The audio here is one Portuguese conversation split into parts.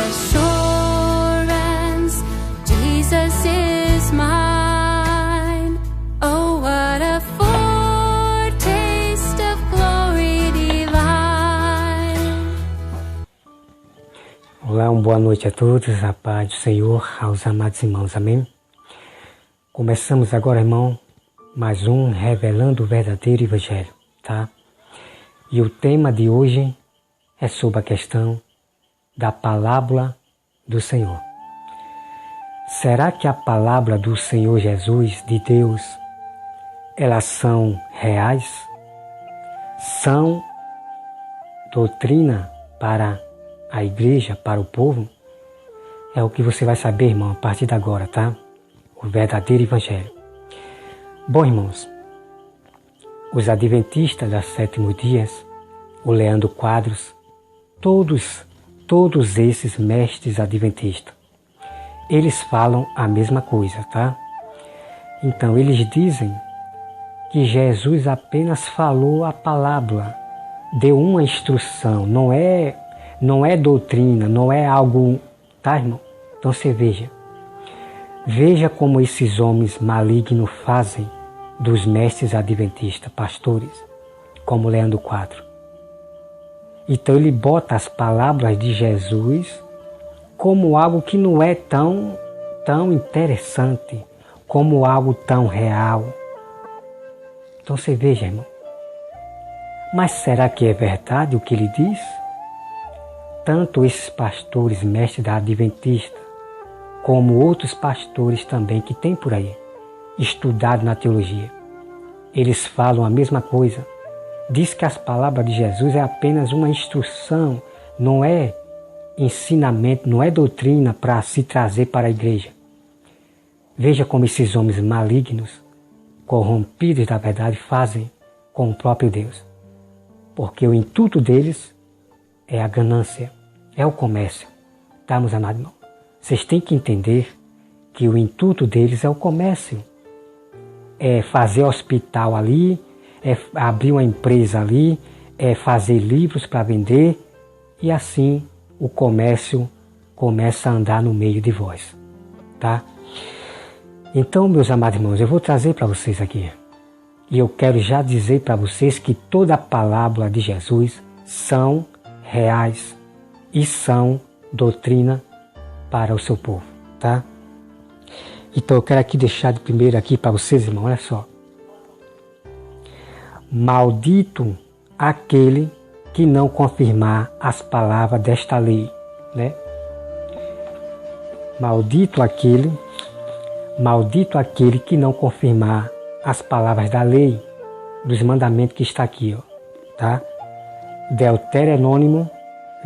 assurance, Jesus is mine. Oh, what a foretaste of glory divine. Olá, uma boa noite a todos, a paz do Senhor, aos amados irmãos, amém? Começamos agora, irmão, mais um Revelando o Verdadeiro Evangelho, tá? E o tema de hoje é sobre a questão da palavra do Senhor. Será que a palavra do Senhor Jesus, de Deus, elas são reais? São doutrina para a igreja, para o povo? É o que você vai saber, irmão, a partir de agora, tá? O verdadeiro Evangelho. Bom, irmãos, os adventistas dos sétimos dias, o Leandro Quadros, todos esses mestres adventistas, eles falam a mesma coisa, tá? Então, eles dizem que Jesus apenas falou a palavra, deu uma instrução, não é doutrina, não é algo, tá, irmão? Então você veja como esses homens malignos fazem dos mestres adventistas, pastores, como Leandro Quadros. Então ele bota as palavras de Jesus como algo que não é tão interessante, como algo tão real. Então você veja, irmão. Mas será que é verdade o que ele diz? Tanto esses pastores, mestres da Adventista, como outros pastores também que tem por aí, estudado na teologia, eles falam a mesma coisa. Diz que as palavras de Jesus é apenas uma instrução, não é ensinamento, não é doutrina para se trazer para a igreja. Veja como esses homens malignos, corrompidos da verdade, fazem com o próprio Deus. Porque o intuito deles é a ganância, é o comércio. Tá, meus amados irmãos? Vocês têm que entender que o intuito deles é o comércio. É fazer hospital ali, é abrir uma empresa ali, é fazer livros para vender, e assim o comércio começa a andar no meio de vós, tá? Então, meus amados irmãos, eu vou trazer para vocês aqui, e eu quero já dizer para vocês que toda a palavra de Jesus são reais e são doutrina para o seu povo, tá? Então eu quero aqui deixar de primeiro aqui para vocês, irmãos, olha só. Maldito aquele que não confirmar as palavras desta lei, né? Maldito aquele que não confirmar as palavras da lei, dos mandamentos que está aqui, ó, tá? Deuteronômio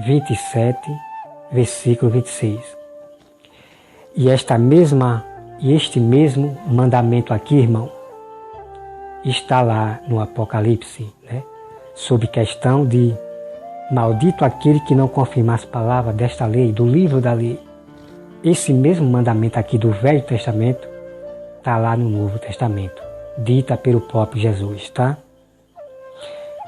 27, versículo 26. E este mesmo mandamento aqui, irmão, está lá no Apocalipse, né? Sobre questão de maldito aquele que não confirmar as palavras desta lei, do livro da lei. Esse mesmo mandamento aqui do Velho Testamento está lá no Novo Testamento, dita pelo próprio Jesus, tá?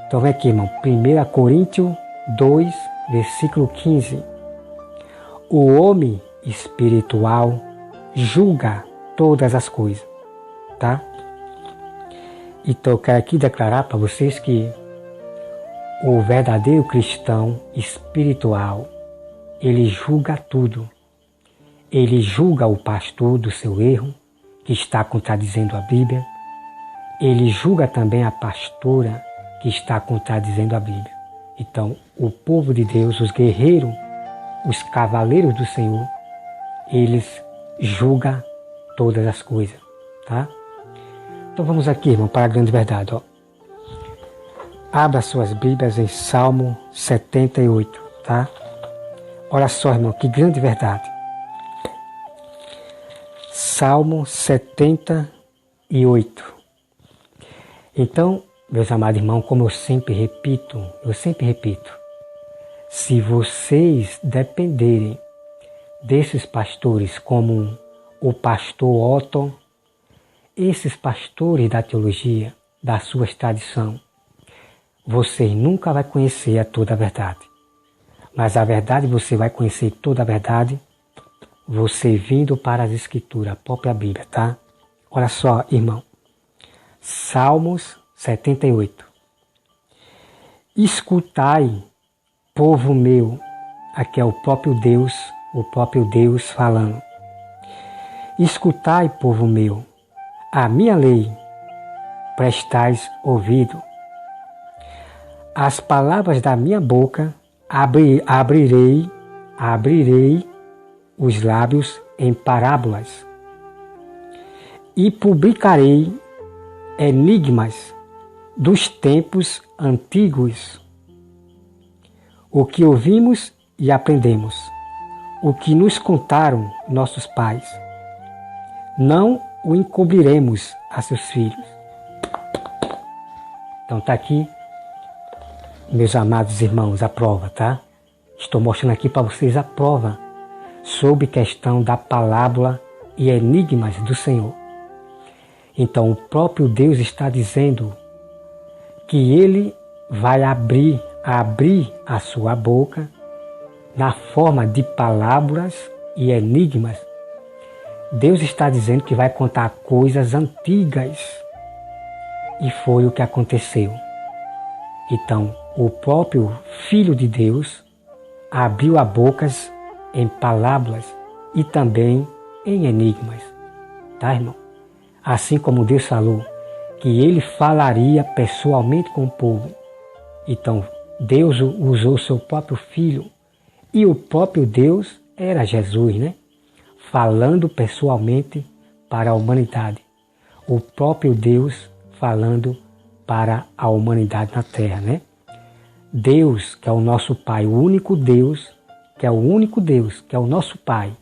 Então vem aqui, irmão, 1 Coríntios 2, versículo 15. O homem espiritual julga todas as coisas, tá? Então eu quero aqui declarar para vocês que o verdadeiro cristão espiritual, ele julga tudo. Ele julga o pastor do seu erro, que está contradizendo a Bíblia. Ele julga também a pastora, que está contradizendo a Bíblia. Então, o povo de Deus, os guerreiros, os cavaleiros do Senhor, eles julgam todas as coisas, tá? Então vamos aqui, irmão, para a grande verdade, ó. Abra suas Bíblias em Salmo 78, tá? Olha só, irmão, que grande verdade. Salmo 78. Então, meus amados irmãos, como eu sempre repito, se vocês dependerem desses pastores como o pastor Otto, esses pastores da teologia, das suas tradições, vocês nunca vão conhecer a toda a verdade. Mas a verdade, você vai conhecer toda a verdade, você vindo para as Escrituras, a própria Bíblia, tá? Olha só, irmão. Salmos 78. Escutai, povo meu, aqui é o próprio Deus falando. Escutai, povo meu, a minha lei, prestais ouvido. As palavras da minha boca abrirei os lábios em parábolas e publicarei enigmas dos tempos antigos. O que ouvimos e aprendemos, o que nos contaram nossos pais, não o encobriremos a seus filhos. Então está aqui, meus amados irmãos, a prova, tá? Estou mostrando aqui para vocês a prova sobre questão da parábola e enigmas do Senhor. Então o próprio Deus está dizendo que Ele vai abrir a sua boca na forma de palavras e enigmas. Deus está dizendo que vai contar coisas antigas. E foi o que aconteceu. Então, o próprio Filho de Deus abriu a boca em palavras e também em enigmas. Tá, irmão? Assim como Deus falou que Ele falaria pessoalmente com o povo. Então, Deus usou seu próprio Filho. E o próprio Deus era Jesus, né? Falando pessoalmente para a humanidade. O próprio Deus falando para a humanidade na Terra, né? Deus, que é o nosso Pai, o único Deus, que é o nosso Pai.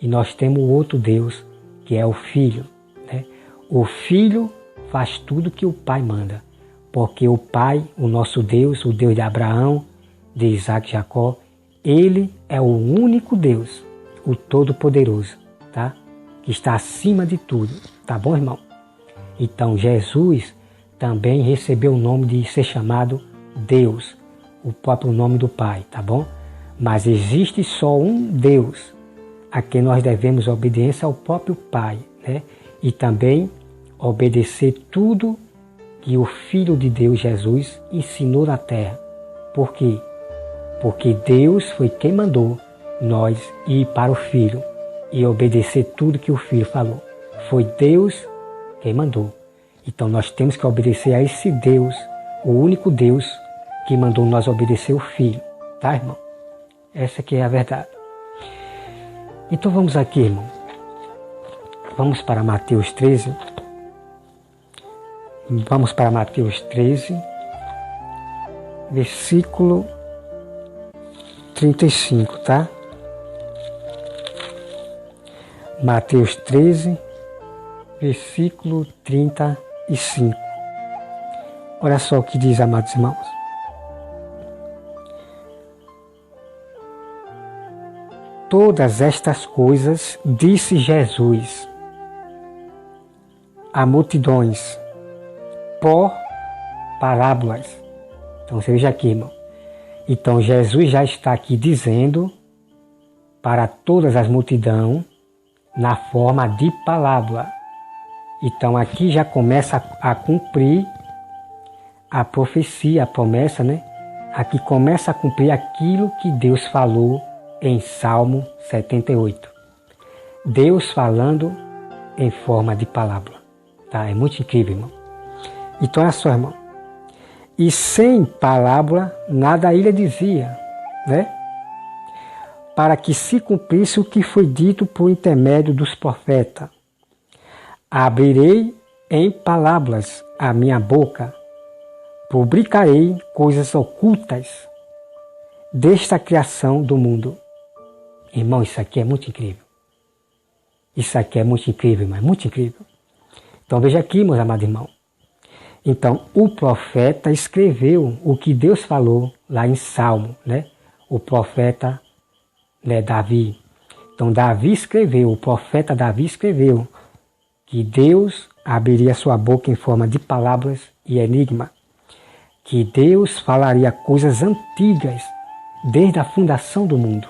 E nós temos o outro Deus, que é o Filho, né? O Filho faz tudo que o Pai manda. Porque o Pai, o nosso Deus, o Deus de Abraão, de Isaac e Jacó, Ele é o único Deus, o Todo-Poderoso, tá? Que está acima de tudo, tá bom, irmão? Então Jesus também recebeu o nome de ser chamado Deus, o próprio nome do Pai, tá bom? Mas existe só um Deus, a quem nós devemos obediência ao próprio Pai, né? E também obedecer tudo que o Filho de Deus, Jesus, ensinou na terra. Por quê? Porque Deus foi quem mandou nós ir para o Filho e obedecer tudo que o Filho falou. Foi Deus quem mandou. Então nós temos que obedecer a esse Deus, o único Deus que mandou nós obedecer o Filho. Tá, irmão? Essa aqui é a verdade. Então vamos aqui, irmão. Vamos para Mateus 13. Vamos para Mateus 13, versículo 35, tá? Mateus 13, versículo 35. Olha só o que diz, amados irmãos. Todas estas coisas disse Jesus a multidões por parábolas. Então você veja aqui, irmão. Então Jesus já está aqui dizendo para todas as multidões na forma de parábola. Então aqui já começa a cumprir a profecia, a promessa, né? Aqui começa a cumprir aquilo que Deus falou em Salmo 78. Deus falando em forma de parábola. Tá? É muito incrível, irmão. Então olha só, irmão. E sem parábola nada ele dizia, né? Para que se cumprisse o que foi dito por intermédio dos profetas. Abrirei em parábolas a minha boca, publicarei coisas ocultas desta criação do mundo. Irmão, isso aqui é muito incrível. Isso aqui é muito incrível, irmão, é muito incrível. Então veja aqui, meus amados irmãos. Então, o profeta escreveu o que Deus falou lá em Salmo, né? O profeta, né, Davi. Então, Davi escreveu, o profeta Davi escreveu que Deus abriria sua boca em forma de palavras e enigma, que Deus falaria coisas antigas desde a fundação do mundo.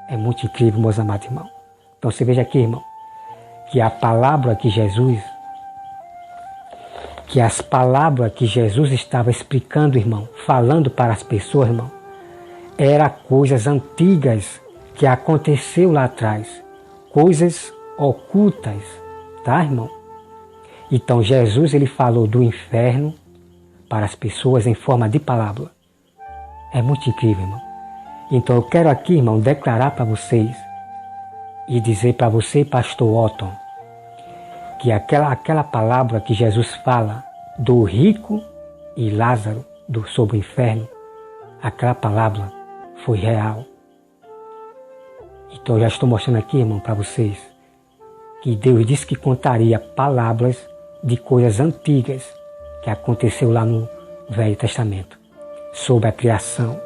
É muito incrível, meus amados irmãos. Então você veja aqui, irmão, que a palavra que as palavras que Jesus estava explicando, irmão, falando para as pessoas, irmão, eram coisas antigas que aconteceu lá atrás, coisas ocultas, tá, irmão? Então Jesus, ele falou do inferno para as pessoas em forma de palavra. É muito incrível, irmão. Então eu quero aqui, irmão, declarar para vocês e dizer para você, pastor Otton, que aquela palavra que Jesus fala do rico e Lázaro, sobre o inferno, aquela palavra foi real. Então eu já estou mostrando aqui, irmão, para vocês, que Deus disse que contaria palavras de coisas antigas que aconteceu lá no Velho Testamento, sobre a criação.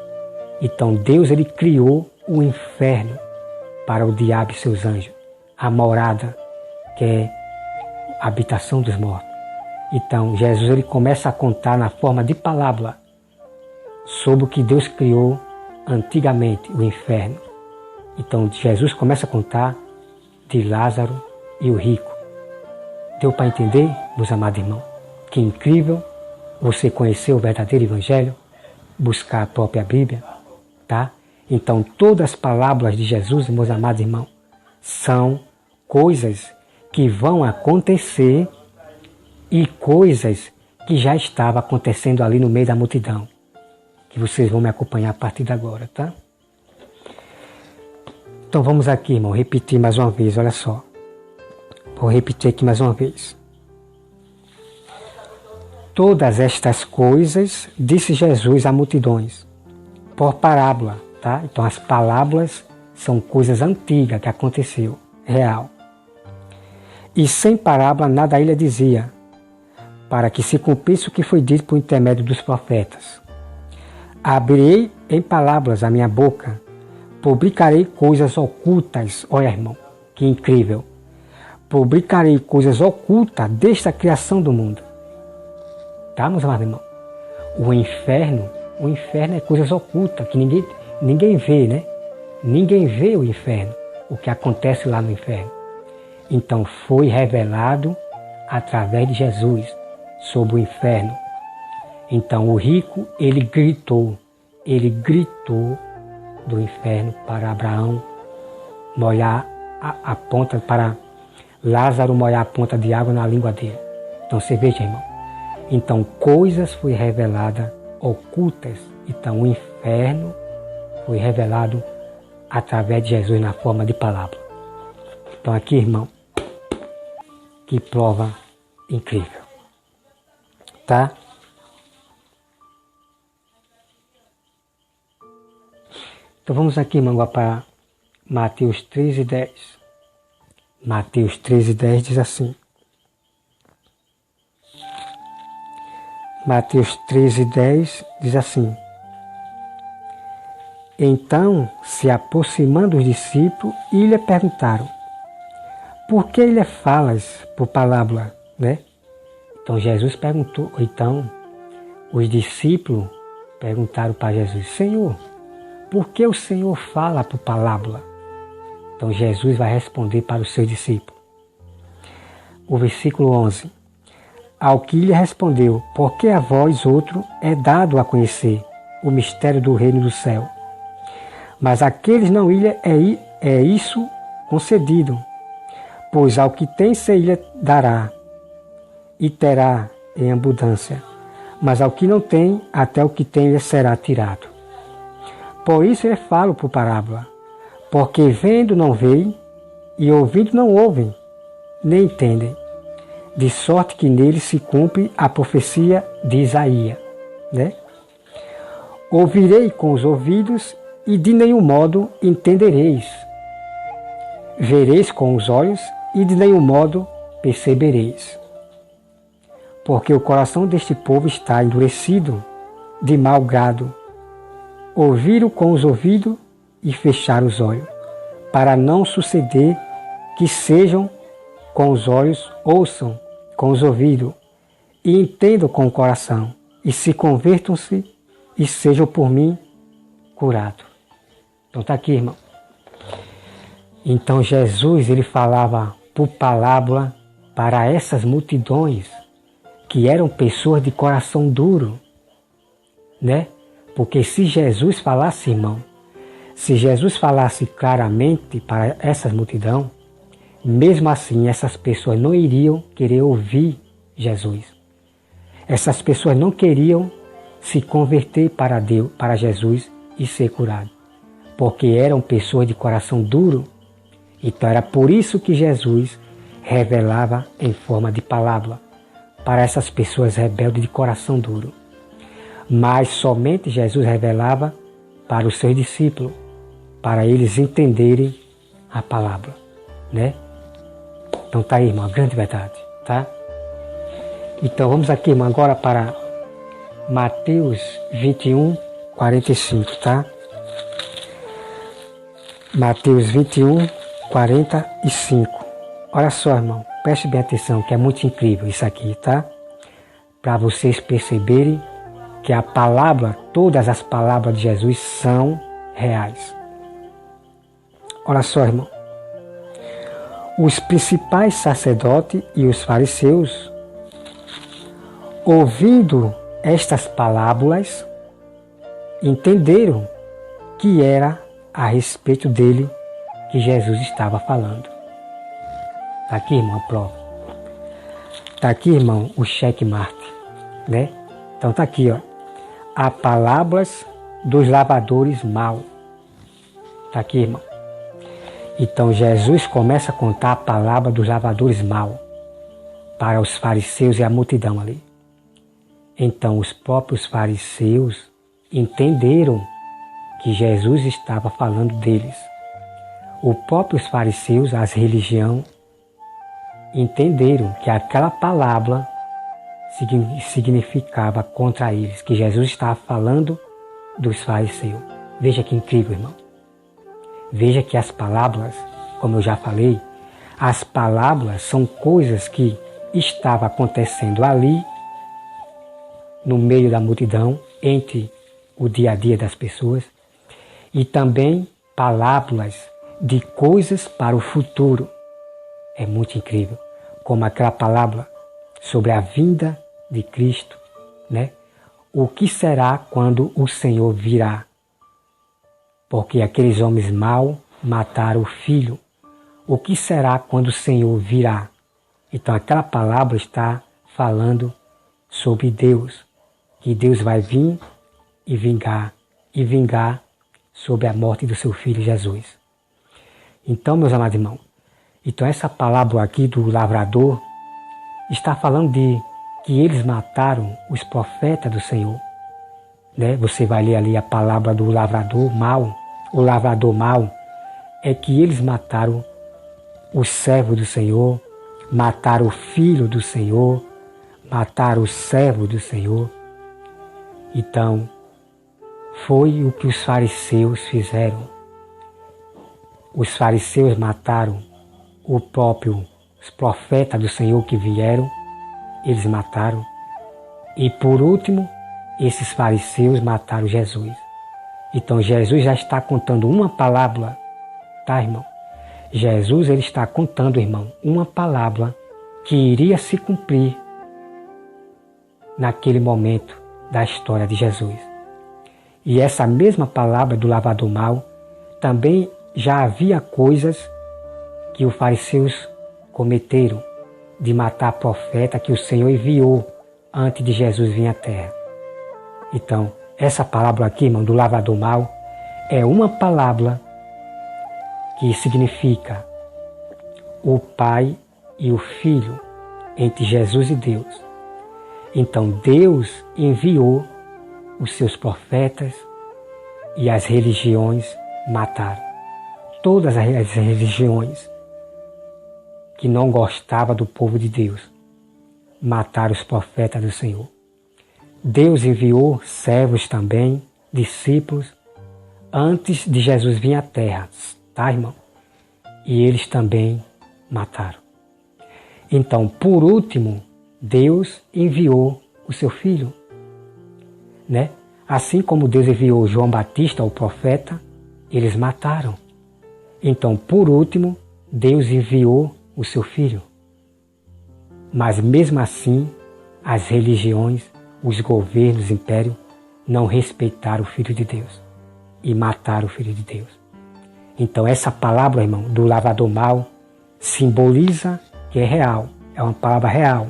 Então Deus, ele criou o inferno para o diabo e seus anjos, a morada, que é a habitação dos mortos. Então Jesus, ele começa a contar na forma de palavra sobre o que Deus criou antigamente, o inferno. Então Jesus começa a contar de Lázaro e o rico. Deu para entender, meus amados irmãos? Que incrível você conhecer o verdadeiro Evangelho, buscar a própria Bíblia, tá? Então todas as palavras de Jesus, meus amados irmãos, são coisas que vão acontecer e coisas que já estavam acontecendo ali no meio da multidão, que vocês vão me acompanhar a partir de agora, tá? Então vamos aqui, irmão, repetir mais uma vez, olha só. Vou repetir aqui mais uma vez. Todas estas coisas disse Jesus a multidões, por parábola, tá? Então as palavras são coisas antigas que aconteceu, real. E sem parábola nada ele dizia, para que se cumprisse o que foi dito por intermédio dos profetas. Abrirei em palavras a minha boca, publicarei coisas ocultas. Olha, irmão, que incrível. Publicarei coisas ocultas desde a criação do mundo. Tá, meus amados irmãos? O inferno é coisas ocultas que ninguém vê, né? Ninguém vê o inferno, o que acontece lá no inferno. Então foi revelado através de Jesus sobre o inferno. Então o rico, ele gritou do inferno para Abraão molhar a ponta, para Lázaro molhar a ponta de água na língua dele. Então você veja, irmão. Então coisas foi revelada ocultas. Então o inferno foi revelado através de Jesus na forma de palavra. Então aqui, irmão, que prova incrível. Tá? Então vamos aqui, irmão, para Mateus 13:10. Mateus 13:10 diz assim. Mateus 13:10 diz assim. Então, se aproximando os discípulos, e lhe perguntaram, por que lhe falas por palavra, né? Então Jesus perguntou, então os discípulos perguntaram para Jesus, Senhor, por que o Senhor fala por palavra? Então Jesus vai responder para os seus discípulos. O versículo 11. Ao que lhe respondeu, porque a vós outro é dado a conhecer o mistério do reino do céu. Mas àqueles não lhe é isso concedido, pois ao que tem se lhe dará, e terá em abundância, mas ao que não tem, até o que tem lhe será tirado. Por isso eu falo por parábola, porque vendo não veem, e ouvindo não ouvem, nem entendem, de sorte que nele se cumpre a profecia de Isaías, né? Ouvirei com os ouvidos, e de nenhum modo entendereis. Vereis com os olhos, e de nenhum modo percebereis. Porque o coração deste povo está endurecido de mau grado. Ouviram com os ouvidos e fecharam os olhos, para não suceder que sejam com os olhos, ouçam com os ouvidos, e entendam com o coração, e se convertam-se, e sejam por mim curados. Então está aqui, irmão. Então Jesus, ele falava por parábola para essas multidões que eram pessoas de coração duro, né? Porque se Jesus falasse, irmão, se Jesus falasse claramente para essas multidão, mesmo assim essas pessoas não iriam querer ouvir Jesus. Essas pessoas não queriam se converter para Deus, para Jesus e ser curado, porque eram pessoas de coração duro. Então era por isso que Jesus revelava em forma de parábola para essas pessoas rebeldes de coração duro. Mas somente Jesus revelava para os seus discípulos, para eles entenderem a palavra, né? Então tá aí, irmão, a grande verdade, tá? Então vamos aqui, irmão, agora para Mateus 21, 45, tá? Mateus 21, 45. Olha só, irmão, preste bem atenção, que é muito incrível isso aqui, tá? Para vocês perceberem que a palavra, todas as palavras de Jesus são reais. Olha só, irmão. Os principais sacerdotes e os fariseus, ouvindo estas parábolas, entenderam que era a respeito dele que Jesus estava falando. Está aqui, irmão, a prova. Está aqui, irmão, o checkmate, né? Então está aqui, ó. Há parábolas dos lavradores maus. Está aqui, irmão. Então Jesus começa a contar a palavra dos lavradores maus para os fariseus e a multidão ali. Então os próprios fariseus entenderam que Jesus estava falando deles. Os próprios fariseus, as religiões, entenderam que aquela palavra significava contra eles, que Jesus estava falando dos fariseus. Veja que incrível, irmão. Veja que as palavras, como eu já falei, as palavras são coisas que estavam acontecendo ali, no meio da multidão, entre o dia a dia das pessoas, e também palavras de coisas para o futuro. É muito incrível, como aquela palavra sobre a vinda de Cristo, né? O que será quando o Senhor virá? Porque aqueles homens maus mataram o filho. O que será quando o Senhor virá? Então aquela palavra está falando sobre Deus, que Deus vai vir e vingar sobre a morte do seu filho Jesus. Então, meus amados irmãos, então essa palavra aqui do lavrador está falando de que eles mataram os profetas do Senhor, né? Você vai ler ali a palavra do lavrador mau. O lavrador mau é que eles mataram o servo do Senhor, mataram o filho do Senhor, mataram o servo do Senhor. Então, foi o que os fariseus fizeram. Os fariseus mataram os profetas do Senhor que vieram, eles mataram. E por último, esses fariseus mataram Jesus. Então Jesus já está contando uma palavra, tá, irmão? Jesus, ele está contando, irmão, uma palavra que iria se cumprir naquele momento da história de Jesus. E essa mesma palavra do lavrador mau, também já havia coisas que os fariseus cometeram de matar profeta que o Senhor enviou antes de Jesus vir à terra. Então, essa palavra aqui, irmão, do lavrador mau, é uma palavra que significa o Pai e o Filho entre Jesus e Deus. Então Deus enviou os seus profetas e as religiões mataram. Todas as religiões que não gostavam do povo de Deus mataram os profetas do Senhor. Deus enviou servos também, discípulos, antes de Jesus vir à terra, tá, irmão? E eles também mataram. Então, por último, Deus enviou o seu Filho, né? Assim como Deus enviou João Batista, o profeta, Eles mataram. Então, por último, Deus enviou o seu Filho. Mas mesmo assim, as religiões, os governos, os impérios, não respeitaram o Filho de Deus e mataram o Filho de Deus. Então essa palavra, irmão, do lavador mau, simboliza que é real, é uma palavra real,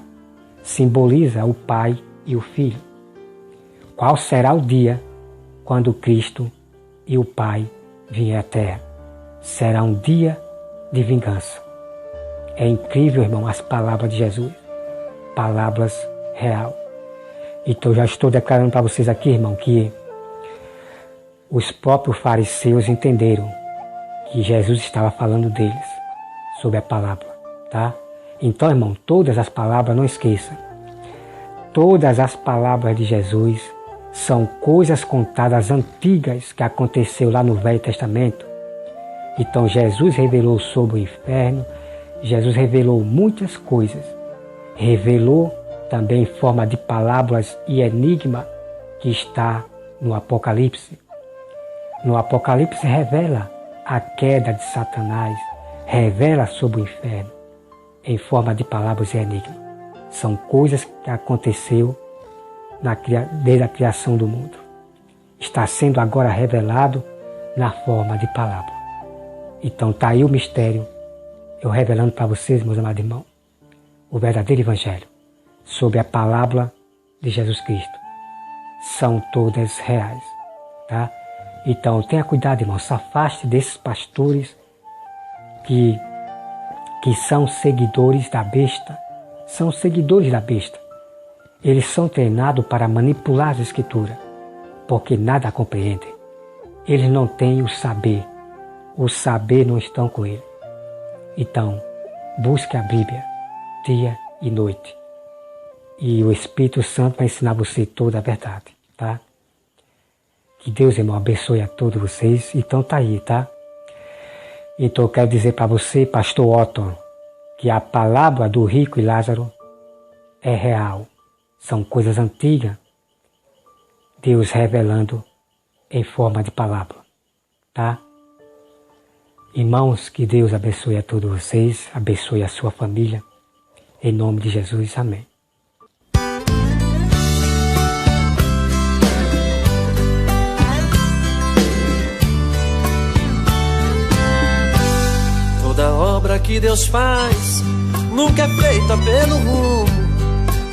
simboliza o Pai e o Filho. Qual será o dia quando Cristo e o Pai vier à Terra? Será um dia de vingança. É incrível, irmão, as palavras de Jesus, palavras real. Então já estou declarando para vocês aqui, irmão, que os próprios fariseus entenderam que Jesus estava falando deles, sobre a palavra, tá? Então, irmão, todas as palavras, não esqueça, todas as palavras de Jesus são coisas contadas antigas que aconteceu lá no Velho Testamento. Então Jesus revelou sobre o inferno, Jesus revelou muitas coisas, revelou também em forma de palavras e enigma que está no Apocalipse. No Apocalipse revela a queda de Satanás, revela sobre o inferno em forma de palavras e enigma. São coisas que aconteceu desde a criação do mundo. Está sendo agora revelado na forma de palavra. Então está aí o mistério, eu revelando para vocês, meus amados irmãos, o verdadeiro Evangelho sobre a palavra de Jesus Cristo. São todas reais, tá? Então tenha cuidado, irmão, se afaste desses pastores que são seguidores da besta. São seguidores da besta. Eles são treinados para manipular as Escrituras, porque nada compreendem. Eles não têm o saber não está com ele. Então, busque a Bíblia, dia e noite. E o Espírito Santo vai ensinar você toda a verdade, tá? Que Deus, irmão, abençoe a todos vocês. Então tá aí, tá? Então eu quero dizer para você, pastor Otton, que a palavra do rico e Lázaro é real. São coisas antigas. Deus revelando em forma de palavra, tá? Irmãos, que Deus abençoe a todos vocês, abençoe a sua família. Em nome de Jesus, amém. Toda obra que Deus faz nunca é feita pelo rumo.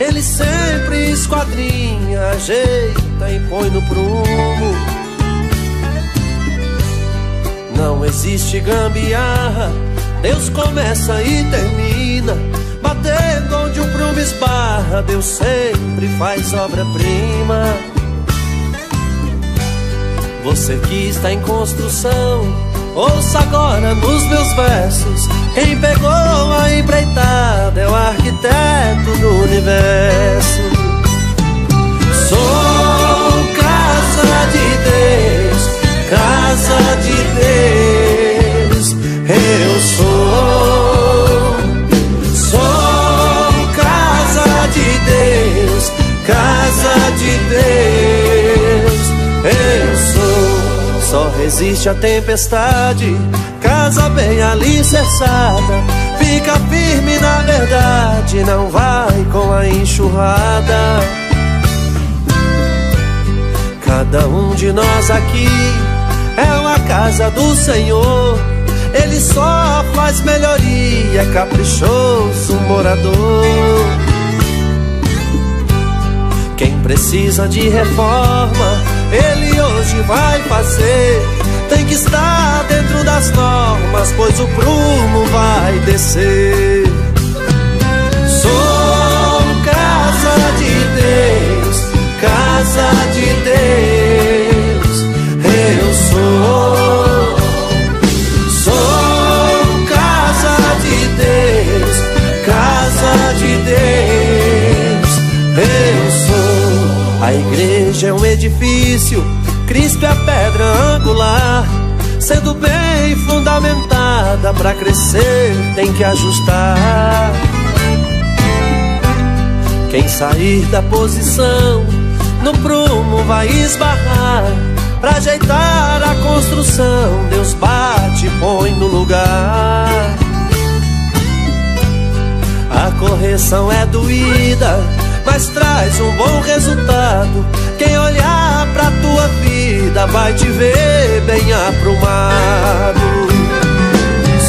Ele sempre esquadrinha, ajeita e põe no prumo. Não existe gambiarra, Deus começa e termina. Batendo onde o prumo esbarra, Deus sempre faz obra-prima. Você que está em construção, ouça agora nos meus versos. Quem pegou a empreitada é o arquiteto do universo. Sou casa de Deus, casa de Deus. Eu sou casa de Deus, casa de Deus. Eu sou. Só resiste a tempestade, casa bem alicerçada. Fica firme na verdade, não vai com a enxurrada. Cada um de nós aqui é uma casa do Senhor. Ele só faz melhoria, é caprichoso morador. Quem precisa de reforma, Ele hoje vai fazer. Tem que estar dentro das normas, pois o prumo vai descer. Sou casa de Deus, casa de Deus. Eu sou casa de Deus, casa de Deus. Eu sou. A igreja é um edifício, Cristo é a pedra angular. Sendo bem fundamentada, pra crescer tem que ajustar. Quem sair da posição no prumo vai esbarrar. Pra ajeitar a construção condição Deus bate e põe no lugar. A correção é doída, mas traz um bom resultado. Quem olhar pra tua vida vai te ver bem aprumado.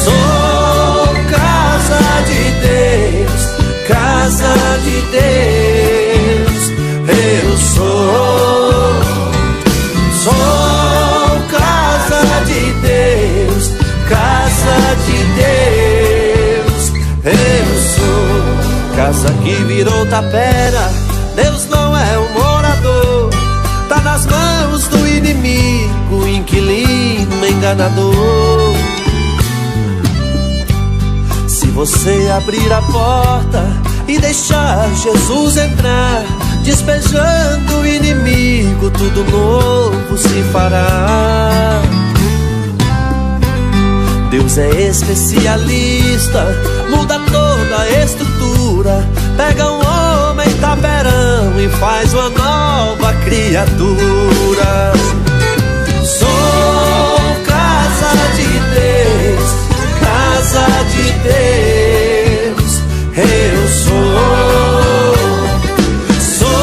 Sou casa de Deus, casa de Deus. Eu sou casa de Deus, casa de Deus. Eu sou casa que virou tapera. Deus não é um morador, tá nas mãos do inimigo, inquilino, enganador. Se você abrir a porta e deixar Jesus entrar, despejando o inimigo, tudo novo se fará. Deus é especialista, muda toda a estrutura. Pega um homem taperão e faz uma nova criatura. Sou casa de Deus, casa de Deus. Eu sou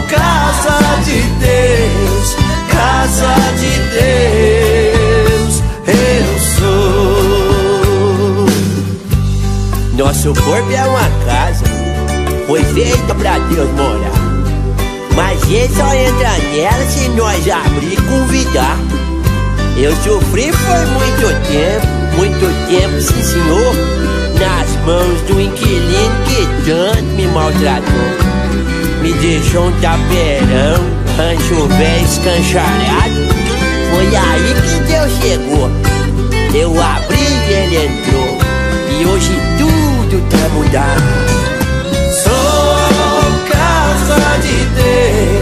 casa de Deus, casa de Deus. Eu sou. Nosso corpo é uma casa, foi feita pra Deus morar, mas ele só entra nela se nós abrir e convidar. Eu sofri foi muito tempo, sim senhor, nas mãos do inquilino que tanto me maltratou. Me deixou um taperão, rancho velho escancharado. Foi aí que Deus chegou, eu abri e ele entrou, e hoje tudo tá mudado. Sou casa de Deus,